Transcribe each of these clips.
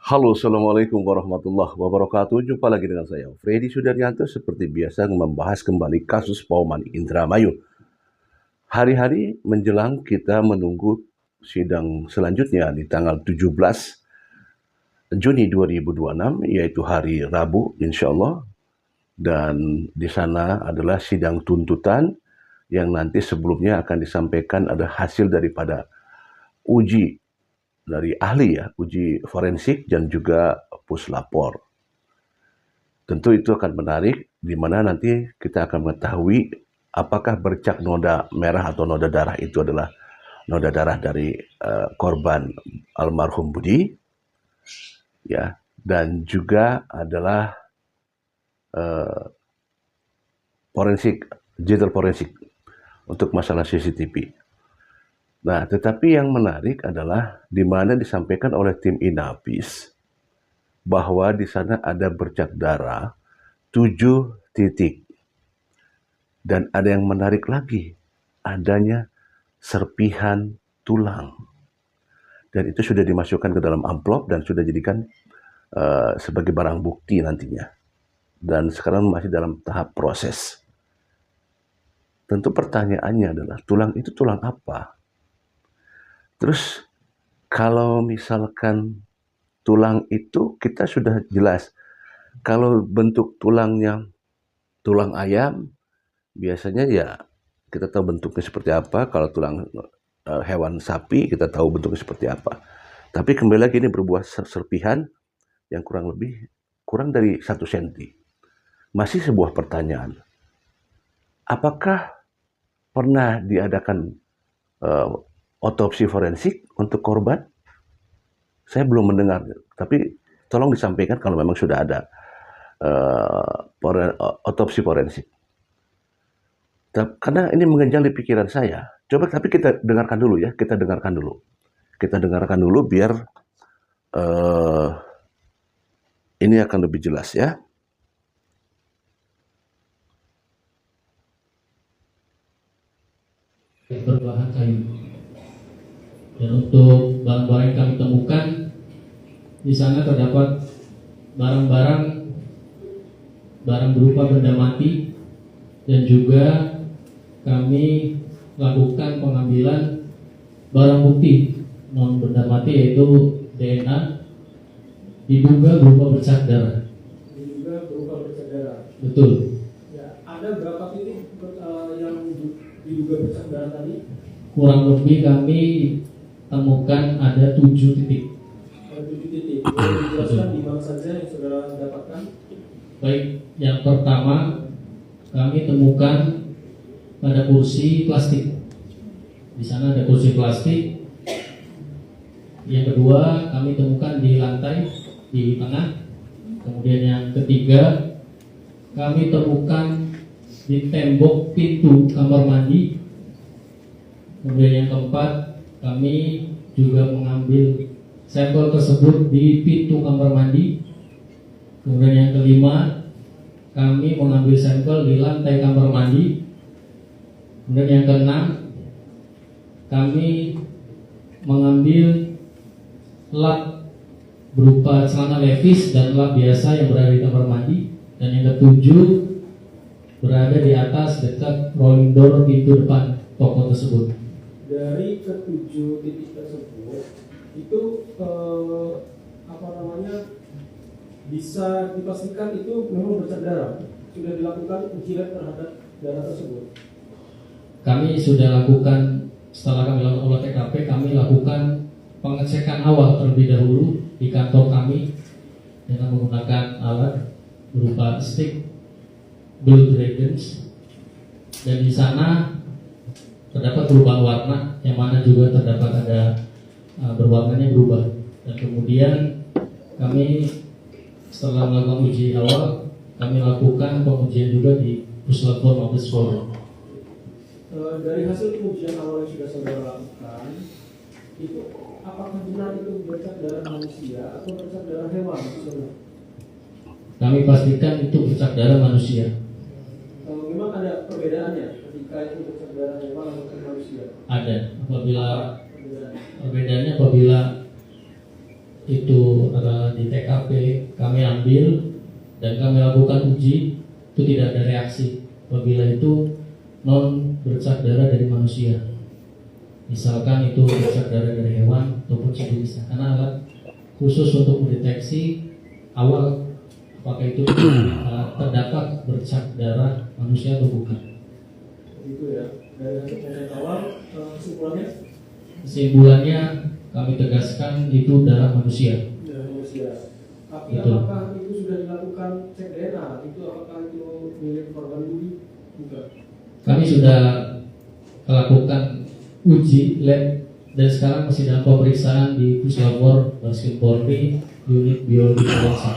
Halo, Assalamualaikum warahmatullahi wabarakatuh. Jumpa lagi dengan saya, Freddy Sudaryanto, seperti biasa membahas kembali kasus Pauman Indramayu. Hari-hari menjelang kita menunggu sidang selanjutnya di tanggal 17 Juni 2026, yaitu hari Rabu, insya Allah. Dan di sana adalah sidang tuntutan yang nanti sebelumnya akan disampaikan ada hasil daripada uji dari ahli ya, uji forensik dan juga puslapor. Tentu itu akan menarik, di mana nanti kita akan mengetahui apakah bercak noda merah atau noda darah itu adalah noda darah dari korban almarhum Budi, ya, dan juga adalah forensik, digital forensik untuk masalah CCTV. Nah, tetapi yang menarik adalah di mana disampaikan oleh tim Inafis bahwa di sana ada bercak darah 7 titik. Dan ada yang menarik lagi, adanya serpihan tulang. Dan itu sudah dimasukkan ke dalam amplop dan sudah dijadikan sebagai barang bukti nantinya. Dan sekarang masih dalam tahap proses. Tentu pertanyaannya adalah, tulang itu tulang apa? Terus kalau misalkan tulang itu kita sudah jelas, kalau bentuk tulangnya tulang ayam, biasanya ya kita tahu bentuknya seperti apa. Kalau tulang hewan sapi kita tahu bentuknya seperti apa. Tapi kembali lagi ini berbuah serpihan yang kurang dari 1 senti. Masih sebuah pertanyaan. Apakah pernah diadakan otopsi forensik untuk korban? Saya belum mendengar, tapi tolong disampaikan kalau memang sudah ada otopsi forensik. Karena ini mengganjal di pikiran saya. Coba tapi kita dengarkan dulu ya, kita dengarkan dulu biar ini akan lebih jelas ya. Berbahan kayu. Dan untuk barang-barang yang kami temukan di sana terdapat barang berupa benda mati, dan juga kami lakukan pengambilan barang bukti non benda mati yaitu DNA, diduga berupa bercak darah. Betul. Ya, ada berapa titik yang diduga bercak darah tadi? Kurang lebih kami temukan ada 7 titik. Ada 7 titik. Boleh dijelaskan di mana saja yang saudara dapatkan? Baik, yang pertama kami temukan pada kursi plastik. Di sana ada kursi plastik. Yang kedua kami temukan di lantai di tengah. Kemudian yang ketiga kami temukan di tembok pintu kamar mandi. Kemudian yang keempat kami juga mengambil sampel tersebut di pintu kamar mandi. Kemudian yang kelima kami mengambil sampel di lantai kamar mandi. Kemudian yang keenam kami mengambil lap berupa celana levis dan lap biasa yang berada di kamar mandi. Dan yang ketujuh berada di atas dekat rolling door pintu depan toko tersebut. Dari ketujuh titik tersebut itu bisa dipastikan itu memang bercak darah. Sudah dilakukan uji lab terhadap darah tersebut. Kami sudah lakukan, setelah kami lakukan olah TKP, kami lakukan pengecekan awal terlebih dahulu di kantor kami dengan menggunakan alat berupa stick Blue Dragons, dan di sana terdapat perubahan warna yang mana juga terdapat ada berwarnanya berubah. Dan kemudian kami setelah melakukan uji awal, kami lakukan pengujian juga di Puslapor Mabes Polri. Dari hasil pengujian awal yang sudah saudara lakukan, itu apakah benar itu bercak darah manusia atau bercak darah hewan? Saudara? Kami pastikan itu bercak darah manusia. Memang ada perbedaannya ketika itu bercak darah hewan atau manusia? Ada. Perbedaannya apabila itu adalah di TKP, kami ambil dan kami lakukan uji, itu tidak ada reaksi apabila itu non bercak darah dari manusia. Misalkan itu bercak darah dari hewan ataupun sejenisnya, karena alat khusus untuk mendeteksi awal apakah itu terdapat bercak darah manusia atau bukan. Itu ya, dari hasil pemeriksaan awal, kesimpulannya Kesimpulannya kami tegaskan itu darah manusia. dari manusia. Tapi Betul. apakah itu sudah dilakukan cek DNA? Itu apakah itu milik korban Budi? Bukan. Kami sudah melakukan uji lab dan sekarang masih dalam pemeriksaan di Puslapor Baris Polri unit biologi forensik.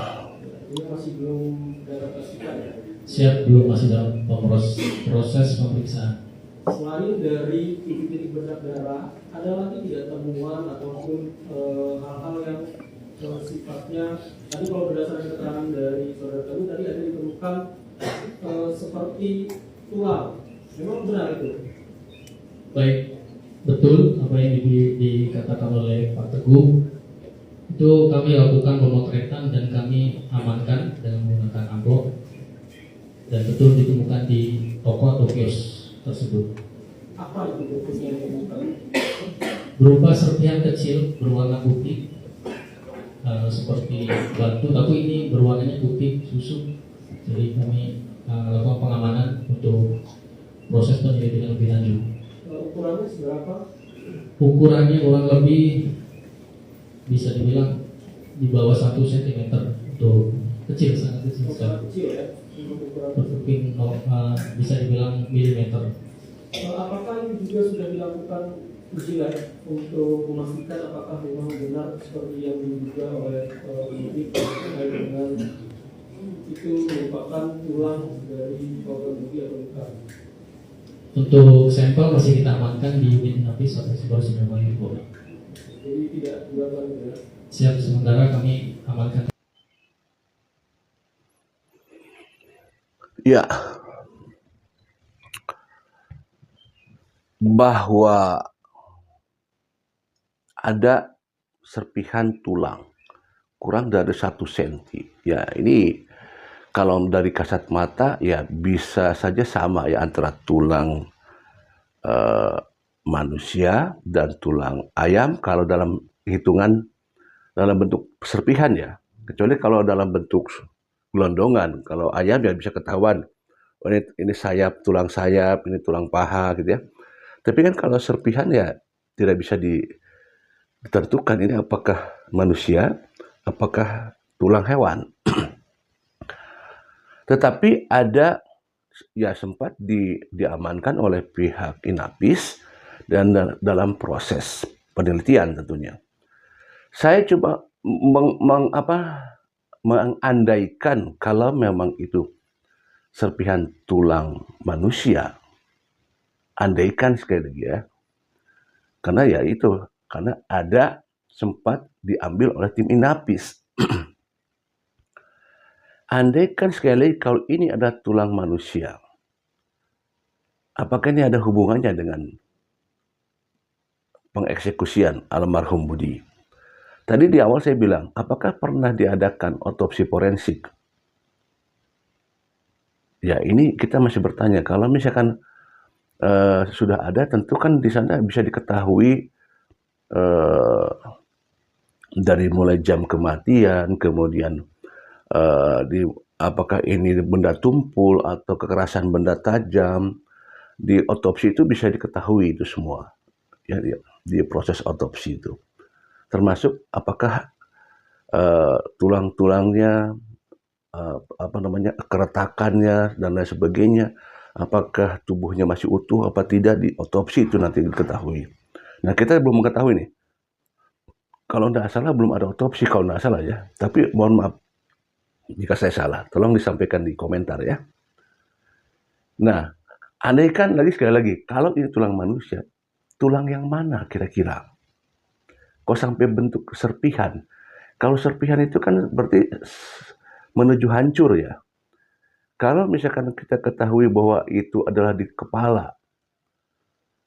Ini masih belum diadaptasikan ya. Siap, belum, masih dalam proses pemeriksaan. Selain dari titik-titik bercak darah, ada lagi tidak temuan ataupun hal-hal yang sifatnya tadi kalau berdasarkan keterangan dari saudara tadi ada ditemukan seperti tulang. Memang benar itu? Baik, betul apa yang dikatakan oleh Pak Teguh. Itu kami lakukan pemotretan dan kami amankan dengan menggunakan amplop, dan betul ditemukan di toko atau kios tersebut. Apa itu dokumen yang ditemukan? Berupa serpihan kecil berwarna putih, seperti batu, tapi ini berwarnanya putih susu. Jadi kami lakukan pengamanan untuk proses penyelidikan lebih lanjut. Ukurannya seberapa? Ukurannya kurang lebih bisa dibilang di bawah 1 cm, untuk kecil, sangat kecil sekali. Kecil ya? Ukuran. Mungkin bisa dibilang milimeter. Apakah ini juga sudah dilakukan uji lab untuk memastikan apakah memang benar seperti yang diduga oleh penyidik terkait dengan itu merupakan tulang dari korban Budi atau bukan? Untuk sampel masih kita amankan di unit Inafis atau Polres Indramayu. Jadi tidak dilakukan ya? Siap, sementara kami amankan. Ya, bahwa ada serpihan tulang kurang dari 1 senti. Ya, ini kalau dari kasat mata ya bisa saja sama ya antara tulang manusia dan tulang ayam kalau dalam hitungan dalam bentuk serpihan ya. Kecuali kalau dalam bentuk gelondongan. Kalau ayam ya bisa ketahuan. Oh, ini sayap, tulang sayap, ini tulang paha gitu ya. Tapi kan kalau serpihan ya tidak bisa ditentukan ini apakah manusia, apakah tulang hewan. Tetapi ada ya sempat diamankan oleh pihak Inafis dan dalam proses penelitian tentunya. Saya coba mengandaikan kalau memang itu serpihan tulang manusia. Andaikan sekali lagi ya. Karena ya itu, karena ada sempat diambil oleh tim Inafis. Andaikan sekali lagi kalau ini ada tulang manusia, apakah ini ada hubungannya dengan pengeksekusian almarhum Budi? Tadi di awal saya bilang, apakah pernah diadakan otopsi forensik? Ya ini kita masih bertanya, kalau misalkan sudah ada, tentu kan di sana bisa diketahui dari mulai jam kematian, kemudian apakah ini benda tumpul atau kekerasan benda tajam. Di otopsi itu bisa diketahui itu semua ya, di proses otopsi itu, termasuk apakah tulang-tulangnya, keretakannya dan lain sebagainya, apakah tubuhnya masih utuh apa tidak, di otopsi itu nanti diketahui. Nah kita belum mengetahui nih, kalau tidak salah belum ada otopsi kalau tidak salah ya, tapi mohon maaf jika saya salah, tolong disampaikan di komentar ya. Nah, andaikan lagi sekali lagi, kalau ini tulang manusia, tulang yang mana kira-kira? Kok sampai bentuk serpihan? Kalau serpihan itu kan berarti menuju hancur ya. Kalau misalkan kita ketahui bahwa itu adalah di kepala,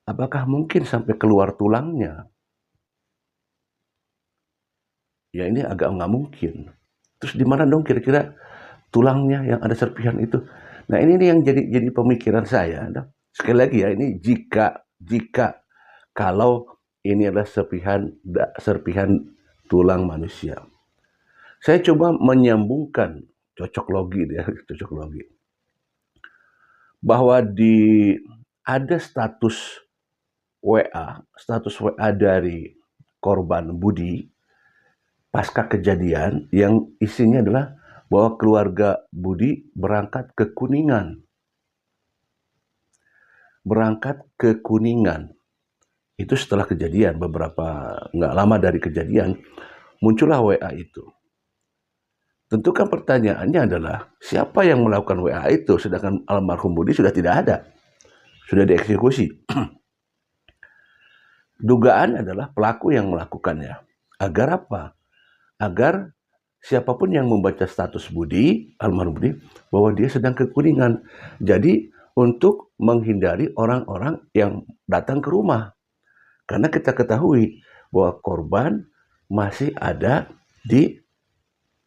apakah mungkin sampai keluar tulangnya? Ya ini agak nggak mungkin. Terus di mana dong kira-kira tulangnya yang ada serpihan itu? Nah ini nih yang jadi pemikiran saya. Nah, sekali lagi ya, ini jika kalau ini adalah serpihan tulang manusia. Saya coba menyambungkan cocok logi ya, cocok logi. Bahwa ada status WA dari korban Budi pasca kejadian yang isinya adalah bahwa keluarga Budi berangkat ke Kuningan. Itu setelah kejadian, nggak lama dari kejadian, muncullah WA itu. Tentu kan pertanyaannya adalah, siapa yang melakukan WA itu, sedangkan almarhum Budi sudah tidak ada, sudah dieksekusi. Dugaan adalah pelaku yang melakukannya. Agar apa? Agar siapapun yang membaca status Budi, almarhum Budi, bahwa dia sedang ke Kuningan. Jadi untuk menghindari orang-orang yang datang ke rumah. Karena kita ketahui bahwa korban masih ada di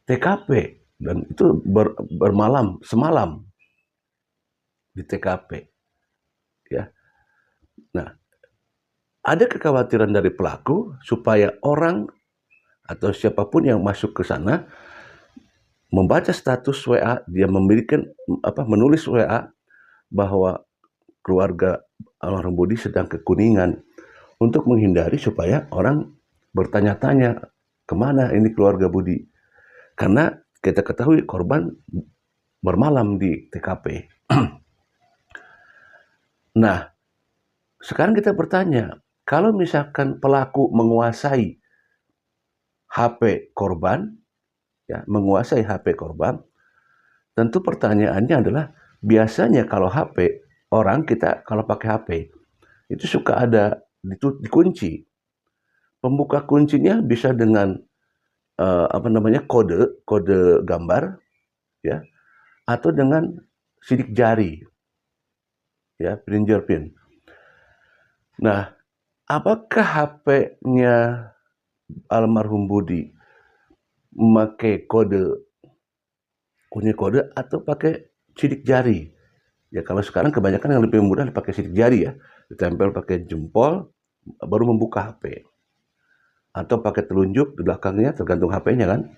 TKP dan itu semalam di TKP. Ya. Nah, ada kekhawatiran dari pelaku supaya orang atau siapapun yang masuk ke sana membaca status WA, dia menulis WA bahwa keluarga almarhum Budi sedang ke Kuningan untuk menghindari supaya orang bertanya-tanya kemana ini keluarga Budi. Karena kita ketahui korban bermalam di TKP. Nah, sekarang kita bertanya, kalau misalkan pelaku menguasai HP korban, tentu pertanyaannya adalah, biasanya kalau HP, kita kalau pakai HP, itu suka ada dikunci. Pembuka kuncinya bisa dengan kode gambar, ya, atau dengan sidik jari, ya, fingerprint. Nah, apakah HP-nya almarhum Budi memakai kunci kode atau pakai sidik jari? Ya kalau sekarang kebanyakan yang lebih mudah dipakai sidik jari ya, ditempel pakai jempol baru membuka HP. Atau pakai telunjuk di belakangnya, tergantung HP-nya kan.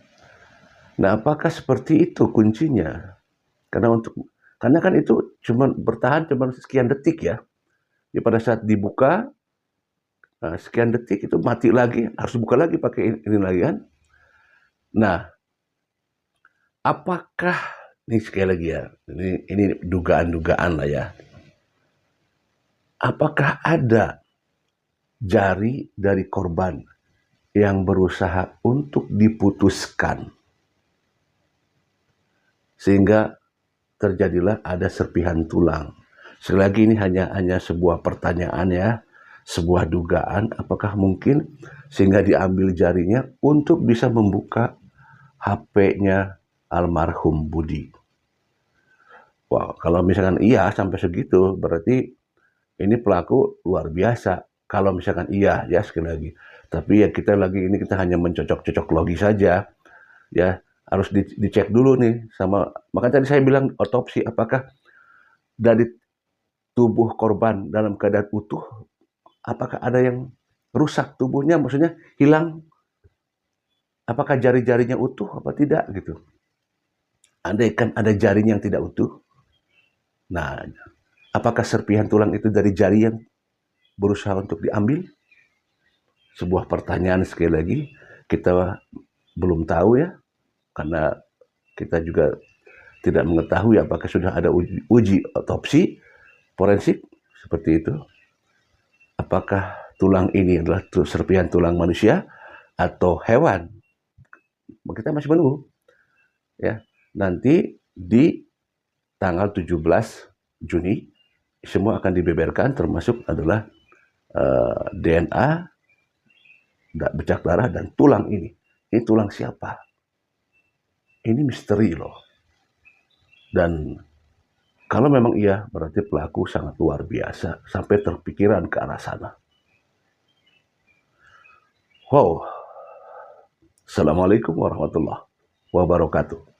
Nah, apakah seperti itu kuncinya? Karena kan itu bertahan cuma sekian detik ya. Jadi pada saat dibuka, sekian detik itu mati lagi, harus buka lagi pakai ini lagi kan. Nah, apakah, ini sekali lagi ya, ini dugaan-dugaan lah ya. Apakah ada jari dari korban yang berusaha untuk diputuskan sehingga terjadilah ada serpihan tulang? Sekali lagi ini hanya sebuah pertanyaan ya, sebuah dugaan, apakah mungkin sehingga diambil jarinya untuk bisa membuka HP-nya almarhum Budi. Wah, kalau misalkan iya sampai segitu, berarti ini pelaku luar biasa. Kalau misalkan iya, ya sekali lagi. Tapi ya kita hanya mencocok-cocok logi saja. Ya, harus dicek dulu nih makanya tadi saya bilang otopsi, apakah dari tubuh korban dalam keadaan utuh, apakah ada yang rusak tubuhnya, maksudnya hilang, apakah jari-jarinya utuh apa tidak gitu. Andaikan ada jarinya yang tidak utuh, nah apakah serpihan tulang itu dari jari yang berusaha untuk diambil? Sebuah pertanyaan sekali lagi, kita belum tahu ya, karena kita juga tidak mengetahui apakah sudah ada uji otopsi forensik seperti itu. Apakah tulang ini adalah serpihan tulang manusia atau hewan? Kita masih menunggu. Ya, nanti di tanggal 17 Juni semua akan dibeberkan, termasuk adalah DNA, bercak darah dan tulang ini. Ini tulang siapa? Ini misteri loh. Dan kalau memang iya, berarti pelaku sangat luar biasa sampai terpikiran ke arah sana. Wow. Assalamualaikum warahmatullahi wabarakatuh.